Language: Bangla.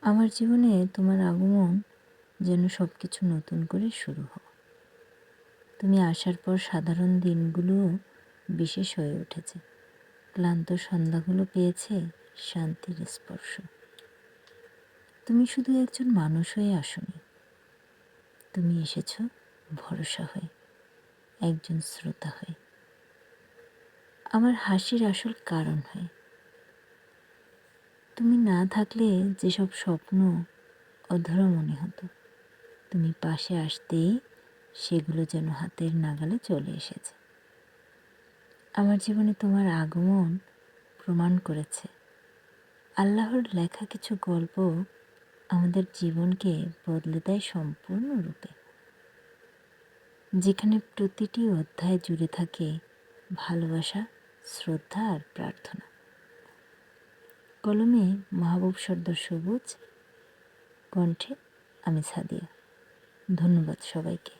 আমার জীবনে তোমার আগমন যেন সব কিছু নতুন করে শুরু হয়। তুমি আসার পর সাধারণ দিনগুলোও বিশেষ হয়ে উঠেছে। ক্লান্ত সন্ধ্যাগুলো পেয়েছে শান্তির স্পর্শ। তুমি শুধু একজন মানুষ হয়ে আসোনি, তুমি এসেছো ভরসা হয়ে, একজন শ্রোতা হয়ে, আমার হাসির আসল কারণ হয়ে। তুমি না থাকলে যেসব স্বপ্ন অধরা মনে হতো, তুমি পাশে আসতেই সেগুলো যেন হাতের নাগালে চলে এসেছে। আমার জীবনে তোমার আগমন প্রমাণ করেছে আল্লাহর লেখা কিছু গল্প আমাদের জীবনকে বদলে দেয় সম্পূর্ণরূপে, যেখানে প্রতিটি অধ্যায় জুড়ে থাকে ভালোবাসা, শ্রদ্ধা আর প্রার্থনা। কলমে মাহবুব সর্দার সবুজ, কণ্ঠে আমি সাদিয়া। ধন্যবাদ সবাইকে।